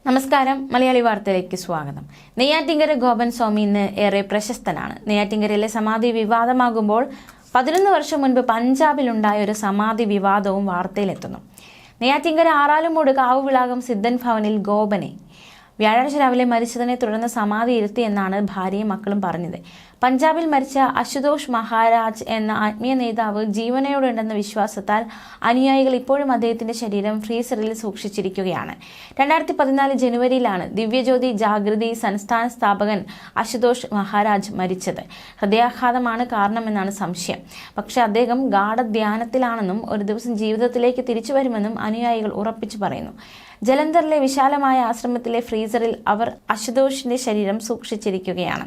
നമസ്കാരം, മലയാളി വാർത്തയിലേക്ക് സ്വാഗതം. നെയ്യാറ്റിങ്കര ഗോപൻ സ്വാമി ഇന്ന് ഏറെ പ്രശസ്തനാണ്. നെയ്യാറ്റിങ്കരയിലെ സമാധി വിവാദമാകുമ്പോൾ 11 വർഷം മുൻപ് പഞ്ചാബിലുണ്ടായ ഒരു സമാധി വിവാദവും വാർത്തയിലെത്തുന്നു. നെയ്യാറ്റിങ്കര ആറാലുമൂട് കാവുവിളാകം സിദ്ധൻ ഭവനിൽ ഗോപനെ വ്യാഴാഴ്ച രാവിലെ മരിച്ചതിനെ തുടർന്ന് സമാധി ഇരുത്തി എന്നാണ് ഭാര്യയും മക്കളും പറഞ്ഞത്. പഞ്ചാബിൽ മരിച്ച അശുതോഷ് മഹാരാജ് എന്ന ആത്മീയ നേതാവ് ജീവനയോടുണ്ടെന്ന വിശ്വാസത്താൽ അനുയായികൾ ഇപ്പോഴും അദ്ദേഹത്തിന്റെ ശരീരം ഫ്രീസറിൽ സൂക്ഷിച്ചിരിക്കുകയാണ്. 2014 ജനുവരിയിലാണ് ദിവ്യജ്യോതി ജാഗൃതി സംസ്ഥാന സ്ഥാപകൻ അശുതോഷ് മഹാരാജ് മരിച്ചത്. ഹൃദയാഘാതമാണ് കാരണമെന്നാണ് സംശയം. പക്ഷേ അദ്ദേഹം ഗാഠധ്യാനത്തിലാണെന്നും ഒരു ദിവസം ജീവിതത്തിലേക്ക് തിരിച്ചു വരുമെന്നും അനുയായികൾ ഉറപ്പിച്ചു പറയുന്നു. ജലന്ധറിലെ വിശാലമായ ആശ്രമത്തിലെ ഫ്രീസറിൽ അവർ അശുതോഷിന്റെ ശരീരം സൂക്ഷിച്ചിരിക്കുകയാണ്.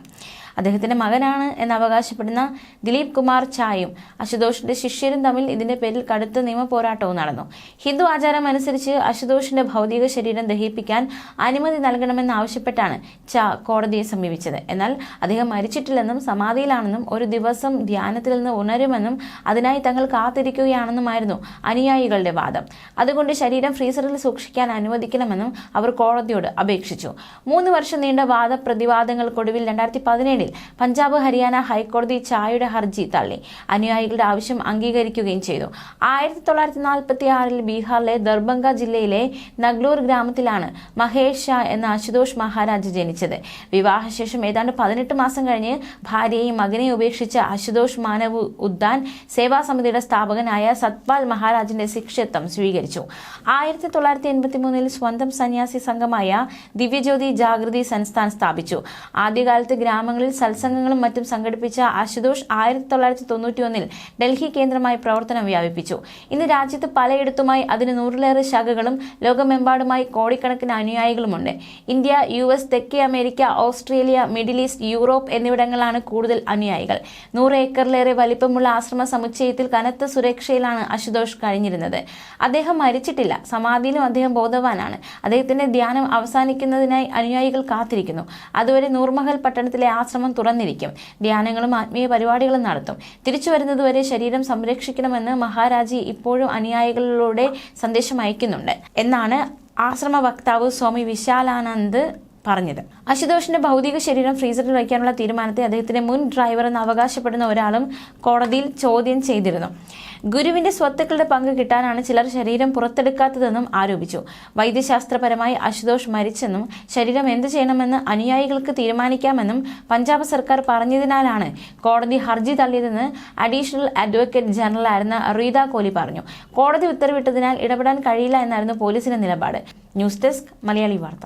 അദ്ദേഹത്തിന്റെ മകനാണ് എന്ന് അവകാശപ്പെടുന്ന ദിലീപ് കുമാർ ചായും അശുതോഷിന്റെ ശിഷ്യരും തമ്മിൽ ഇതിന്റെ പേരിൽ കടുത്ത നിയമ പോരാട്ടവും നടന്നു. ഹിന്ദു ആചാരം അനുസരിച്ച് അശുതോഷിന്റെ ഭൗതിക ശരീരം ദഹിപ്പിക്കാൻ അനുമതി നൽകണമെന്നാവശ്യപ്പെട്ടാണ് ചാ കോടതിയെ സമീപിച്ചത്. എന്നാൽ അദ്ദേഹം മരിച്ചിട്ടില്ലെന്നും സമാധിയിലാണെന്നും ഒരു ദിവസം ധ്യാനത്തിൽ നിന്ന് ഉണരുമെന്നും അതിനായി തങ്ങൾ കാത്തിരിക്കുകയാണെന്നുമായിരുന്നു അനുയായികളുടെ വാദം. അതുകൊണ്ട് ശരീരം ഫ്രീസറിൽ സൂക്ഷിക്കാൻ അനുവദിക്കണമെന്നും അവർ കോടതിയോട് അപേക്ഷിച്ചു. 3 വർഷം നീണ്ട വാദപ്രതിവാദങ്ങൾക്കൊടുവിൽ 2017 പഞ്ചാബ് ഹരിയാന ഹൈക്കോടതി ചായയുടെ ഹർജി തള്ളി. അനുയായികളുടെ ആവശ്യം അംഗീകരിക്കുകയും ചെയ്തു. 1946 ബീഹാറിലെ ദർഭംഗ ജില്ലയിലെ നഗ്ലൂർ ഗ്രാമത്തിലാണ് മഹേഷ് ഷാ എന്ന അശുതോഷ് മഹാരാജ് ജനിച്ചത്. വിവാഹശേഷം ഏതാണ്ട് 18 മാസം കഴിഞ്ഞ് ഭാര്യയെയും മകനെയും ഉപേക്ഷിച്ച അശുതോഷ് മാനവ് ഉദ്യാൻ സേവാ സമിതിയുടെ സ്ഥാപകനായ സത്പാൽ മഹാരാജിന്റെ ശിഷ്യത്വം സ്വീകരിച്ചു. 1983 സ്വന്തം സന്യാസി സംഘമായ ദിവ്യജ്യോതി ജാഗൃതി സംസ്ഥാൻ സ്ഥാപിച്ചു. ആദ്യകാലത്ത് ഗ്രാമങ്ങളിൽ സത്സംഗങ്ങളും മറ്റും സംഘടിപ്പിച്ച അശുതോഷ് 1991 ഡൽഹി കേന്ദ്രമായി പ്രവർത്തനം വ്യാപിപ്പിച്ചു. ഇന്ന് രാജ്യത്ത് പലയിടത്തുമായി അതിന് 100-ലേറെ ശാഖകളും ലോകമെമ്പാടുമായി കോടിക്കണക്കിന് അനുയായികളുമുണ്ട്. ഇന്ത്യ, US, തെക്കേ America, Australia, Middle East, Europe എന്നിവിടങ്ങളാണ് കൂടുതൽ അനുയായികൾ. 100 ഏക്കറിലേറെ വലിപ്പമുള്ള ആശ്രമ സമുച്ചയത്തിൽ കനത്ത സുരക്ഷയിലാണ് അശുതോഷ് കഴിഞ്ഞിരുന്നത്. അദ്ദേഹം മരിച്ചിട്ടില്ല. സമാധിയിലും അദ്ദേഹം ബോധവാനാണ്. അദ്ദേഹത്തിന്റെ ധ്യാനം അവസാനിക്കുന്നതിനായി അനുയായികൾ കാത്തിരിക്കുന്നു. അതുവരെ നൂർമഹൽ പട്ടണത്തിലെ ആശ്രമം തുറന്നിരിക്കും. ധ്യാനങ്ങളും ആത്മീയ പരിപാടികളും നടത്തും. തിരിച്ചു വരുന്നതുവരെ ശരീരം സംരക്ഷിക്കണമെന്ന് മഹാരാജി ഇപ്പോഴും അനുയായികളിലൂടെ സന്ദേശം അയക്കുന്നുണ്ട് എന്നാണ് ആശ്രമ വക്താവ് സ്വാമി വിശാലാനന്ദ് പറഞ്ഞത്. അശുതോഷിന്റെ ഭൗതിക ശരീരം ഫ്രീസറിൽ വയ്ക്കാനുള്ള തീരുമാനത്തെ അദ്ദേഹത്തിന്റെ മുൻ ഡ്രൈവർ എന്ന് അവകാശപ്പെടുന്ന ഒരാളും കോടതിയിൽ ചോദ്യം ചെയ്തിരുന്നു. ഗുരുവിന്റെ സ്വത്തുക്കളുടെ പങ്ക് കിട്ടാനാണ് ചിലർ ശരീരം പുറത്തെടുക്കാത്തതെന്നും ആരോപിച്ചു. വൈദ്യശാസ്ത്രപരമായി അശുതോഷ് മരിച്ചെന്നും ശരീരം എന്ത് ചെയ്യണമെന്ന് അനുയായികൾക്ക് തീരുമാനിക്കാമെന്നും പഞ്ചാബ് സർക്കാർ പറഞ്ഞതിനാലാണ് കോടതി ഹർജി തള്ളിയതെന്ന് അഡീഷണൽ അഡ്വക്കേറ്റ് ജനറലായിരുന്ന റീത കോഹ്ലി പറഞ്ഞു. കോടതി ഉത്തരവിട്ടതിനാൽ ഇടപെടാൻ കഴിയില്ല എന്നായിരുന്നു പോലീസിന്റെ നിലപാട്. ന്യൂസ് ഡെസ്ക്, മലയാളി വാർത്ത.